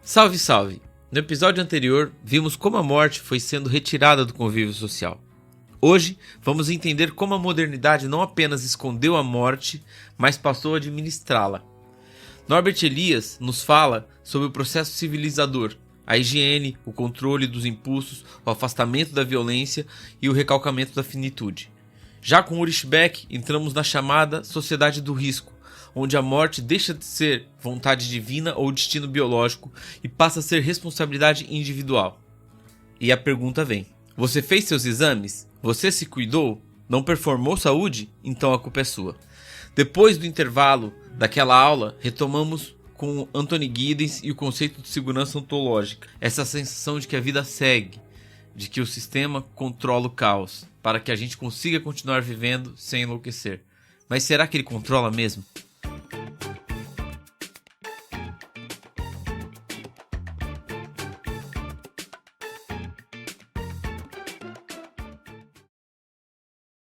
Salve, salve! No episódio anterior, vimos como a morte foi sendo retirada do convívio social. Hoje, vamos entender como a modernidade não apenas escondeu a morte, mas passou a administrá-la. Norbert Elias nos fala sobre o processo civilizador, a higiene, o controle dos impulsos, o afastamento da violência e o recalcamento da finitude. Já com Ulrich Beck, entramos na chamada sociedade do risco, onde a morte deixa de ser vontade divina ou destino biológico e passa a ser responsabilidade individual. E a pergunta vem: você fez seus exames? Você se cuidou? Não performou saúde? Então a culpa é sua. Depois do intervalo daquela aula, retomamos com Anthony Giddens e o conceito de segurança ontológica. Essa sensação de que a vida segue, de que o sistema controla o caos, para que a gente consiga continuar vivendo sem enlouquecer. Mas será que ele controla mesmo?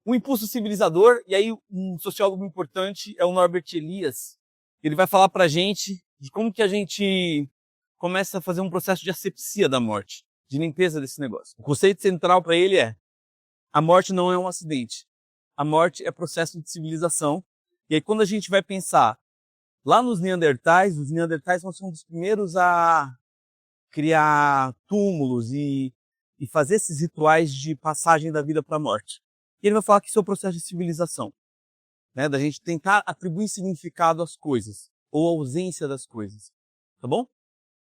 Um impulso civilizador, e aí um sociólogo importante é o Norbert Elias. Ele vai falar pra gente de como que a gente começa a fazer um processo de asepsia da morte, de limpeza desse negócio. O conceito central para ele é: a morte não é um acidente. A morte é processo de civilização. E aí quando a gente vai pensar lá nos Neandertais, os Neandertais são dos primeiros a criar túmulos e fazer esses rituais de passagem da vida para a morte. E ele vai falar que isso é o processo de civilização, né? Da gente tentar atribuir significado às coisas, ou a ausência das coisas, tá bom?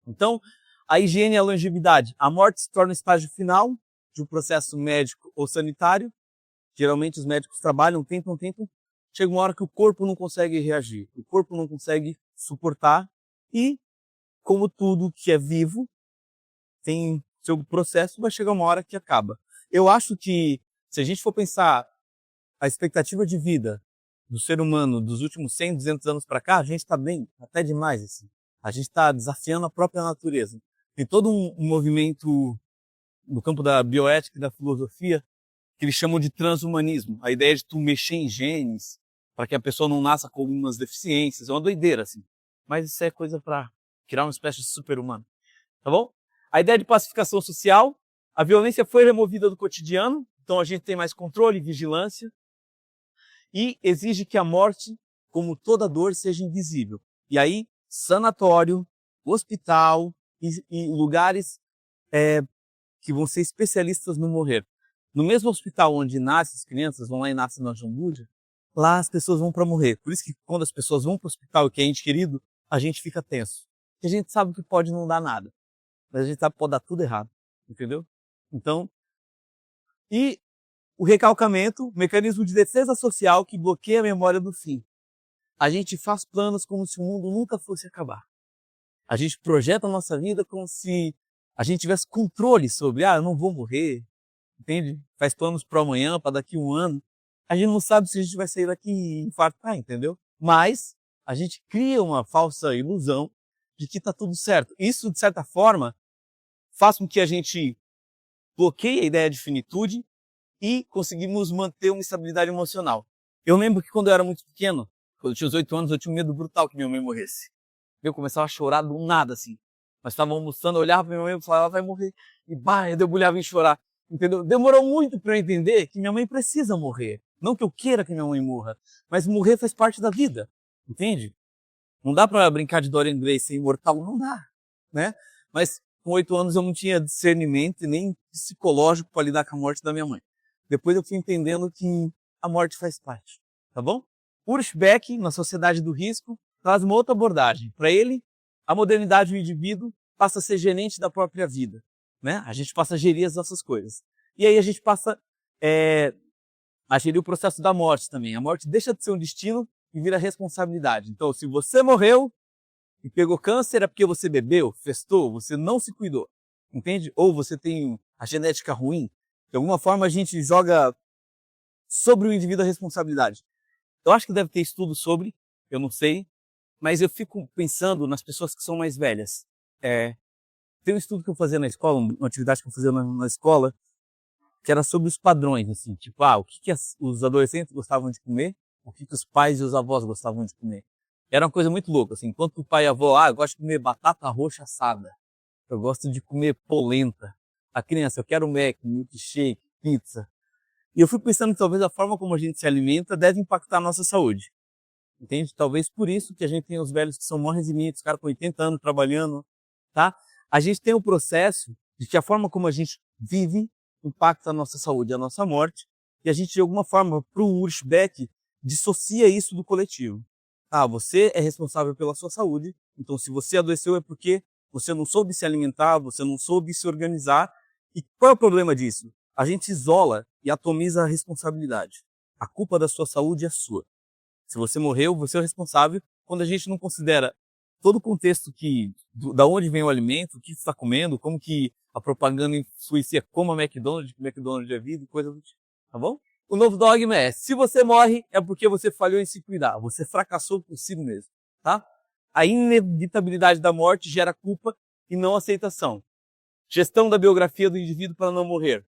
Então, a higiene e a longevidade. A morte se torna o estágio final de um processo médico ou sanitário. Geralmente os médicos trabalham, tentam. Chega uma hora que o corpo não consegue reagir, o corpo não consegue suportar e, como tudo que é vivo, tem seu processo, vai chegar uma hora que acaba. Eu acho que, se a gente for pensar a expectativa de vida do ser humano dos últimos 100, 200 anos para cá, a gente está bem, até demais. Assim. A gente está desafiando a própria natureza. Tem todo um movimento no campo da bioética e da filosofia que eles chamam de transhumanismo. A ideia de tu mexer em genes para que a pessoa não nasça com algumas deficiências. É uma doideira, assim. Mas isso é coisa para criar uma espécie de super-humano. Tá bom? A ideia de pacificação social. A violência foi removida do cotidiano. Então a gente tem mais controle e vigilância e exige que a morte, como toda dor, seja invisível. E aí, sanatório, hospital e lugares que vão ser especialistas no morrer. No mesmo hospital onde nascem as crianças, vão lá e nascem na Jambúdia, lá as pessoas vão para morrer. Por isso que quando as pessoas vão para o hospital, que é ente querido, a gente fica tenso. Porque a gente sabe que pode não dar nada, mas a gente sabe que pode dar tudo errado, entendeu? Então, e o recalcamento, mecanismo de defesa social que bloqueia a memória do fim. A gente faz planos como se o mundo nunca fosse acabar. A gente projeta a nossa vida como se a gente tivesse controle sobre, eu não vou morrer, entende? Faz planos para amanhã, para daqui a um ano. A gente não sabe se a gente vai sair daqui e infartar, entendeu? Mas a gente cria uma falsa ilusão de que está tudo certo. Isso, de certa forma, faz com que a gente bloqueie a ideia de finitude e conseguimos manter uma estabilidade emocional. Eu lembro que quando eu era muito pequeno, quando eu tinha uns 8 anos, eu tinha um medo brutal que minha mãe morresse. Eu começava a chorar do nada, assim. Nós estávamos almoçando, eu olhava para minha mãe e falava, ela vai morrer. E eu debulhava em chorar. Entendeu? Demorou muito para eu entender que minha mãe precisa morrer. Não que eu queira que minha mãe morra, mas morrer faz parte da vida. Entende? Não dá para brincar de Dorian Gray ser imortal, não dá. Né? Mas com 8 anos eu não tinha discernimento e nem psicológico para lidar com a morte da minha mãe. Depois eu fui entendendo que a morte faz parte, tá bom? Ulrich Beck, na Sociedade do Risco, traz uma outra abordagem. Para ele, a modernidade do indivíduo passa a ser gerente da própria vida, né? A gente passa a gerir as nossas coisas. E aí a gente passa a gerir o processo da morte também. A morte deixa de ser um destino e vira responsabilidade. Então, se você morreu e pegou câncer, é porque você bebeu, festou, você não se cuidou, entende? Ou você tem a genética ruim. De alguma forma a gente joga sobre o indivíduo a responsabilidade. Eu acho que deve ter estudo sobre, eu não sei, mas eu fico pensando nas pessoas que são mais velhas. Tem um estudo que eu fazia na escola, uma atividade que eu fazia na escola, que era sobre os padrões, assim, tipo, o que os adolescentes gostavam de comer, o que os pais e os avós gostavam de comer. Era uma coisa muito louca, assim, enquanto o pai e a avó, eu gosto de comer batata roxa assada. Eu gosto de comer polenta. A criança, eu quero Mac, milkshake, pizza. E eu fui pensando que talvez a forma como a gente se alimenta deve impactar a nossa saúde. Entende? Talvez por isso que a gente tem os velhos que são mó resilientes, os caras com 80 anos trabalhando, tá? A gente tem um processo de que a forma como a gente vive impacta a nossa saúde, a nossa morte, e a gente, de alguma forma, para o Urschbeck, dissocia isso do coletivo. Ah, você é responsável pela sua saúde, então se você adoeceu é porque você não soube se alimentar, você não soube se organizar. E qual é o problema disso? A gente isola e atomiza a responsabilidade. A culpa da sua saúde é sua. Se você morreu, você é o responsável. Quando a gente não considera todo o contexto da onde vem o alimento, o que você está comendo, como que a propaganda influencia como a McDonald's, que McDonald's é vida e coisa do tipo. Tá bom? O novo dogma é, se você morre, é porque você falhou em se cuidar. Você fracassou consigo mesmo. Tá? A inevitabilidade da morte gera culpa e não aceitação. Gestão da biografia do indivíduo para não morrer.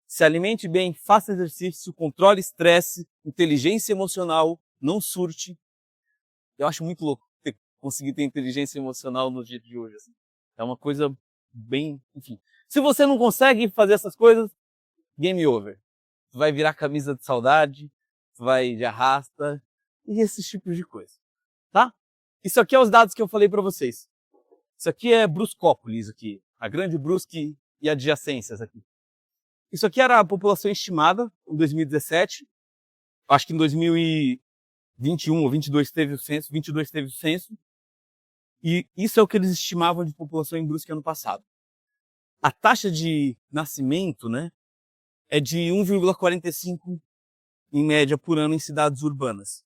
Se alimente bem, faça exercício, controle estresse, inteligência emocional, não surte. Eu acho muito louco conseguir ter inteligência emocional no dia de hoje. Assim. É uma coisa bem... Enfim. Se você não consegue fazer essas coisas, game over. Vai virar camisa de saudade, vai de arrasta e esses tipos de coisa. Tá? Isso aqui é os dados que eu falei para vocês. Isso aqui é Bruscópolis, aqui, a Grande Brusque e adjacências aqui. Isso aqui era a população estimada em 2017. Acho que em 2021 ou 22 teve o censo, 22 teve o censo. E isso é o que eles estimavam de população em Brusque ano passado. A taxa de nascimento, né, é de 1,45 em média por ano em cidades urbanas.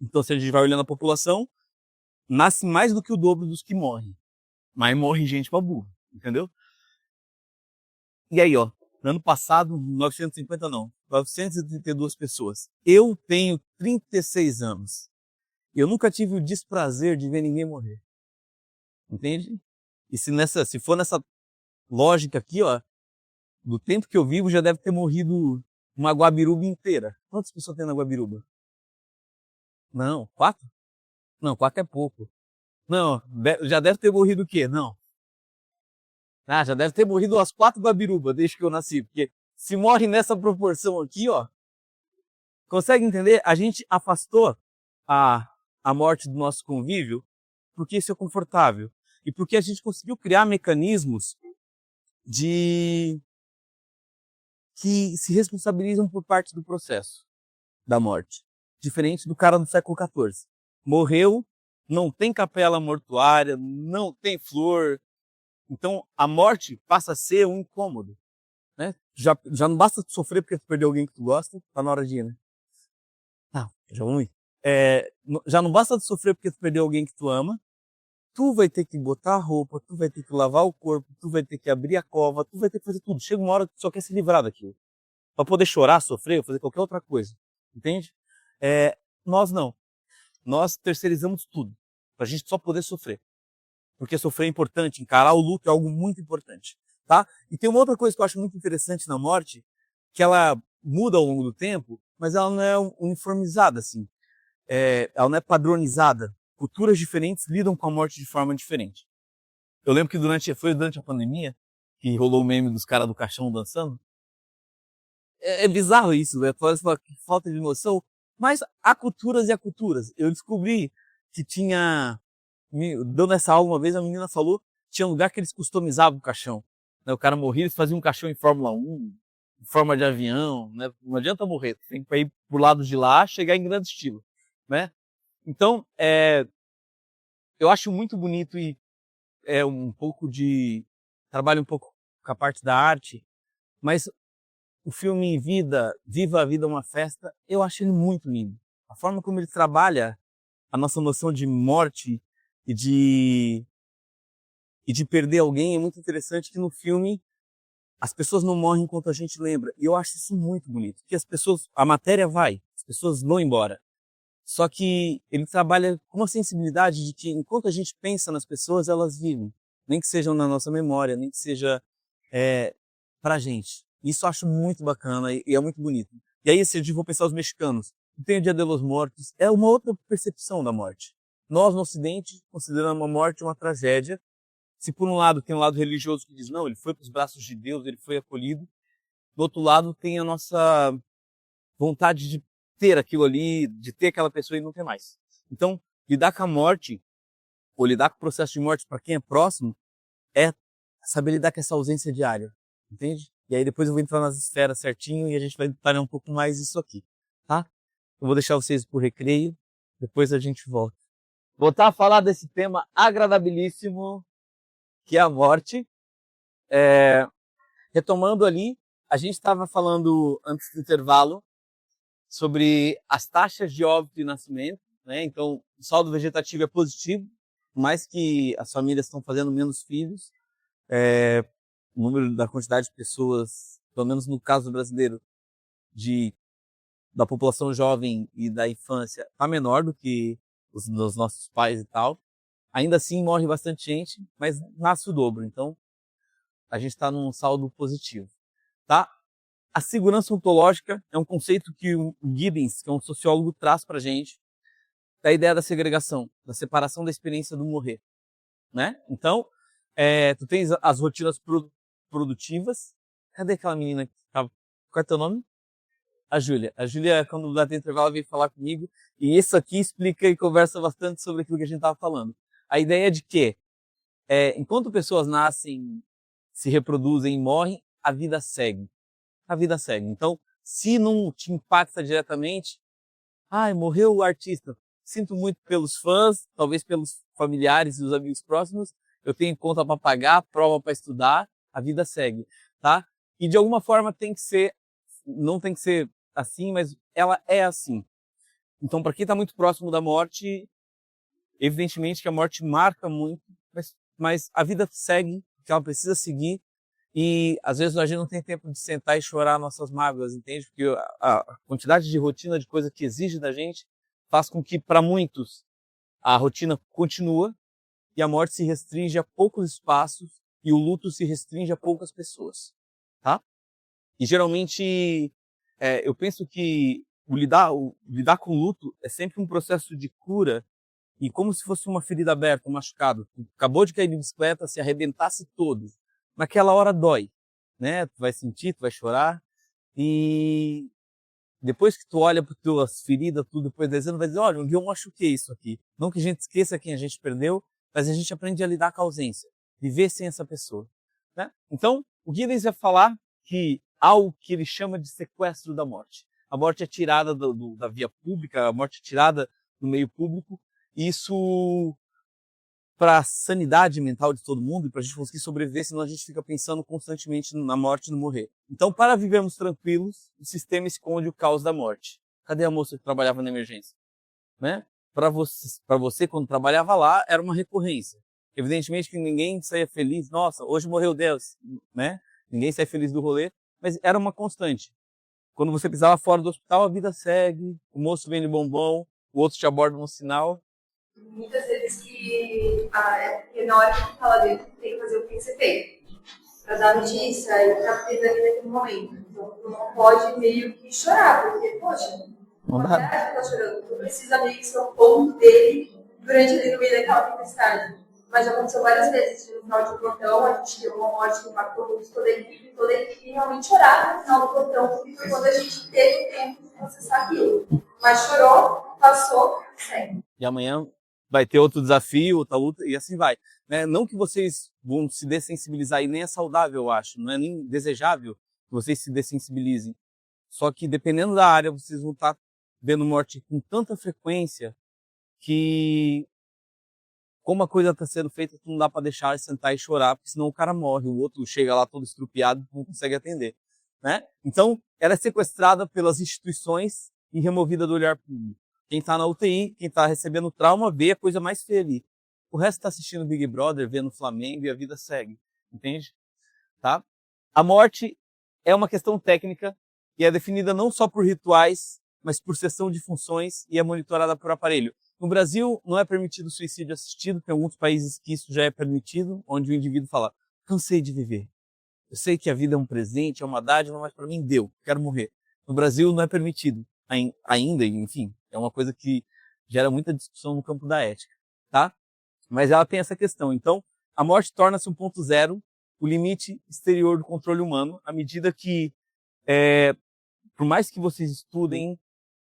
Então, se a gente vai olhando a população, nasce mais do que o dobro dos que morrem. Mas morre gente pra burro, entendeu? E aí, ó, no ano passado, 932 pessoas. Eu tenho 36 anos. Eu nunca tive o desprazer de ver ninguém morrer. Entende? E se for nessa lógica aqui, ó, do tempo que eu vivo, já deve ter morrido uma Guabiruba inteira. Quantas pessoas tem na Guabiruba? Não, 4? Não, 4 é pouco. Não, já deve ter morrido o quê? Não. Ah, já deve ter morrido umas 4 Guabiruba desde que eu nasci. Porque se morre nessa proporção aqui, ó. Consegue entender? A gente afastou a morte do nosso convívio porque isso é confortável. E porque a gente conseguiu criar mecanismos que se responsabilizam por parte do processo da morte. Diferente do cara do século XIV. Morreu, não tem capela mortuária, não tem flor. Então, a morte passa a ser um incômodo. Né? Já não basta tu sofrer porque tu perdeu alguém que tu gosta, tá na hora de ir, né? Não, já vamos ir. Já não basta tu sofrer porque tu perdeu alguém que tu ama, tu vai ter que botar a roupa, tu vai ter que lavar o corpo, tu vai ter que abrir a cova, tu vai ter que fazer tudo. Chega uma hora que tu só quer se livrar daquilo. Pra poder chorar, sofrer, ou fazer qualquer outra coisa. Entende? Nós não. Nós terceirizamos tudo. Pra gente só poder sofrer. Porque sofrer é importante, encarar o luto é algo muito importante. Tá? E tem uma outra coisa que eu acho muito interessante na morte, que ela muda ao longo do tempo, mas ela não é uniformizada, assim. Ela não é padronizada. Culturas diferentes lidam com a morte de forma diferente. Eu lembro que foi durante a pandemia, que rolou o meme dos caras do caixão dançando. É bizarro isso, né? Que falta de noção. Mas há culturas e há culturas. Eu descobri que dando essa aula uma vez, a menina falou, tinha um lugar que eles customizavam o caixão. Né? O cara morria, eles faziam um caixão em Fórmula 1, em forma de avião, né? Não adianta morrer, tem que ir pro lado de lá, chegar em grande estilo, né? Então, eu acho muito bonito e trabalho um pouco com a parte da arte, mas o filme Viva a Vida uma Festa, eu acho ele muito lindo. A forma como ele trabalha a nossa noção de morte e de perder alguém é muito interessante, que no filme as pessoas não morrem enquanto a gente lembra. E eu acho isso muito bonito, que a matéria vai, as pessoas vão embora. Só que ele trabalha com uma sensibilidade de que enquanto a gente pensa nas pessoas, elas vivem. Nem que sejam na nossa memória, nem que seja pra gente. Isso eu acho muito bacana e é muito bonito. E aí, se eu vou pensar os mexicanos, tem o Dia de los Muertos, é uma outra percepção da morte. Nós, no Ocidente, consideramos a morte uma tragédia, Se por um lado tem um lado religioso que diz, não, ele foi para os braços de Deus, ele foi acolhido, do outro lado tem a nossa vontade de ter aquilo ali, de ter aquela pessoa e não ter mais. Então, lidar com a morte, ou lidar com o processo de morte para quem é próximo, é saber lidar com essa ausência diária, entende? E aí depois eu vou entrar nas esferas certinho e a gente vai detalhar um pouco mais isso aqui, tá? Eu vou deixar vocês por recreio, depois a gente volta. Voltar a falar desse tema agradabilíssimo, que é a morte. Retomando ali, a gente estava falando antes do intervalo sobre as taxas de óbito e nascimento, né? Então, o saldo vegetativo é positivo, mais que as famílias estão fazendo menos filhos, o número da quantidade de pessoas, pelo menos no caso brasileiro, da população jovem e da infância, está menor do que os dos nossos pais e tal. Ainda assim, morre bastante gente, mas nasce o dobro. Então, a gente está num saldo positivo, tá? A segurança ontológica é um conceito que o Giddens, que é um sociólogo, traz para a gente, da ideia da segregação, da separação da experiência do morrer, né? Então, tu tens as rotinas produtivas. Cadê aquela menina que estava? Qual é o teu nome? A Júlia. A Júlia, quando dá intervalo, veio falar comigo, e isso aqui explica e conversa bastante sobre aquilo que a gente estava falando. A ideia de que, enquanto pessoas nascem, se reproduzem e morrem, a vida segue. A vida segue. Então, se não te impacta diretamente, morreu o artista. Sinto muito pelos fãs, talvez pelos familiares e os amigos próximos. Eu tenho conta para pagar, prova para estudar, a vida segue, tá? E de alguma forma tem que ser, não tem que ser assim, mas ela é assim. Então, para quem está muito próximo da morte, evidentemente que a morte marca muito, mas a vida segue, que ela precisa seguir. E às vezes a gente não tem tempo de sentar e chorar nossas mágoas, entende? Porque a quantidade de rotina, de coisa que exige da gente, faz com que, para muitos, a rotina continua e a morte se restringe a poucos espaços e o luto se restringe a poucas pessoas, tá? E geralmente, eu penso que lidar com o luto é sempre um processo de cura e como se fosse uma ferida aberta, um machucado. Acabou de cair de bicicleta, se arrebentasse todo. Naquela hora dói, né? Tu vai sentir, tu vai chorar e depois que tu olha para tuas feridas, tudo depois de 10 anos, vai dizer, olha, um dia eu machuquei isso aqui. Não que a gente esqueça quem a gente perdeu, mas a gente aprende a lidar com a ausência, viver sem essa pessoa, né? Então, o Giddens vai falar que há o que ele chama de sequestro da morte. A morte é tirada da via pública, a morte é tirada do meio público, e isso para a sanidade mental de todo mundo e para a gente conseguir sobreviver, senão a gente fica pensando constantemente na morte e no morrer. Então, para vivermos tranquilos, o sistema esconde o caos da morte. Cadê a moça que trabalhava na emergência? Né? Para você, quando trabalhava lá, era uma recorrência. Evidentemente que ninguém saía feliz, nossa, hoje morreu Deus, né? Ninguém saía feliz do rolê, mas era uma constante. Quando você pisava fora do hospital, a vida segue, o moço vende bombom, o outro te aborda no sinal. Muitas vezes que na hora que fala dele, tem que fazer o que você fez. Para dar notícia e para feliz ali naquele momento. Então, tu não pode meio que chorar, porque, poxa, não tá chorando. Tu precisa meio que ser o ponto dele durante ali no meio daquela tempestade. Mas já aconteceu várias vezes. No final de um plantão, a gente teve uma morte que impactou muito toda a equipe realmente chorar no final do plantão, porque foi quando a gente teve tempo de processar aquilo. Mas chorou, passou, segue. E amanhã vai ter outro desafio, outra luta, e assim vai. Né? Não que vocês vão se dessensibilizar, e nem é saudável, eu acho, não é nem desejável que vocês se dessensibilizem. Só que, dependendo da área, vocês vão estar vendo morte com tanta frequência que, como a coisa está sendo feita, não dá para deixar sentar e chorar, porque senão o cara morre, o outro chega lá todo estrupiado e não consegue atender. Né? Então, ela é sequestrada pelas instituições e removida do olhar público. Quem está na UTI, quem está recebendo trauma, vê a coisa mais feia ali. O resto está assistindo Big Brother, vendo Flamengo e a vida segue. Entende? Tá? A morte é uma questão técnica e é definida não só por rituais, mas por cessão de funções e é monitorada por aparelho. No Brasil, não é permitido suicídio assistido, tem alguns países que isso já é permitido, onde o indivíduo fala, cansei de viver. Eu sei que a vida é um presente, é uma dádiva, mas para mim deu, quero morrer. No Brasil não é permitido ainda, enfim, é uma coisa que gera muita discussão no campo da ética, tá? Mas ela tem essa questão. Então, a morte torna-se um ponto zero, o limite exterior do controle humano, à medida que, por mais que vocês estudem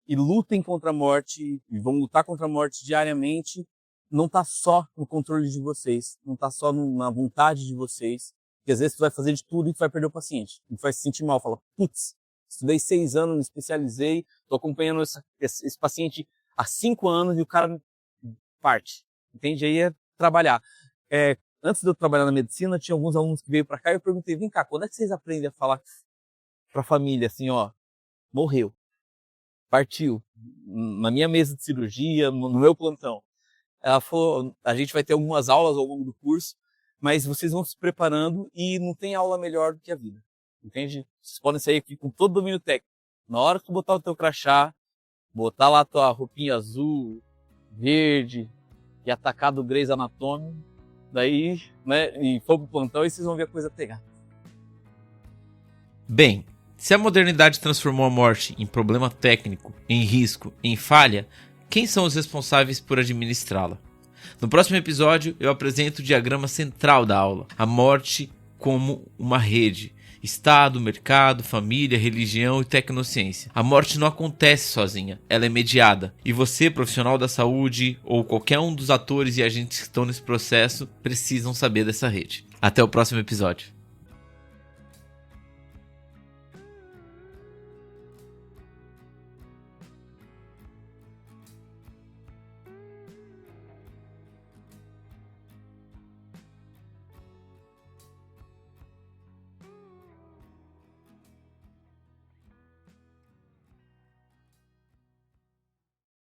e lutem contra a morte, e vão lutar contra a morte diariamente, não está só no controle de vocês, não está só na vontade de vocês, porque às vezes você vai fazer de tudo e você vai perder o paciente, e vai se sentir mal, fala, putz, estudei 6 anos, me especializei, estou acompanhando esse paciente há 5 anos e o cara parte, entende? Aí é trabalhar. Antes de eu trabalhar na medicina, tinha alguns alunos que veio para cá e eu perguntei, vem cá, quando é que vocês aprendem a falar para a família assim, ó, morreu, partiu, na minha mesa de cirurgia, no meu plantão? Ela falou, a gente vai ter algumas aulas ao longo do curso, mas vocês vão se preparando e não tem aula melhor do que a vida, entende? Vocês podem sair aqui com todo o domínio técnico. Na hora que tu botar o teu crachá, botar lá a tua roupinha azul, verde e atacar do Grey's Anatomy, daí, né, e for pro plantão e vocês vão ver a coisa pegar. Bem, se a modernidade transformou a morte em problema técnico, em risco, em falha, quem são os responsáveis por administrá-la? No próximo episódio, eu apresento o diagrama central da aula, a morte como uma rede. Estado, mercado, família, religião e tecnociência. A morte não acontece sozinha, ela é mediada. E você, profissional da saúde, ou qualquer um dos atores e agentes que estão nesse processo, precisam saber dessa rede. Até o próximo episódio.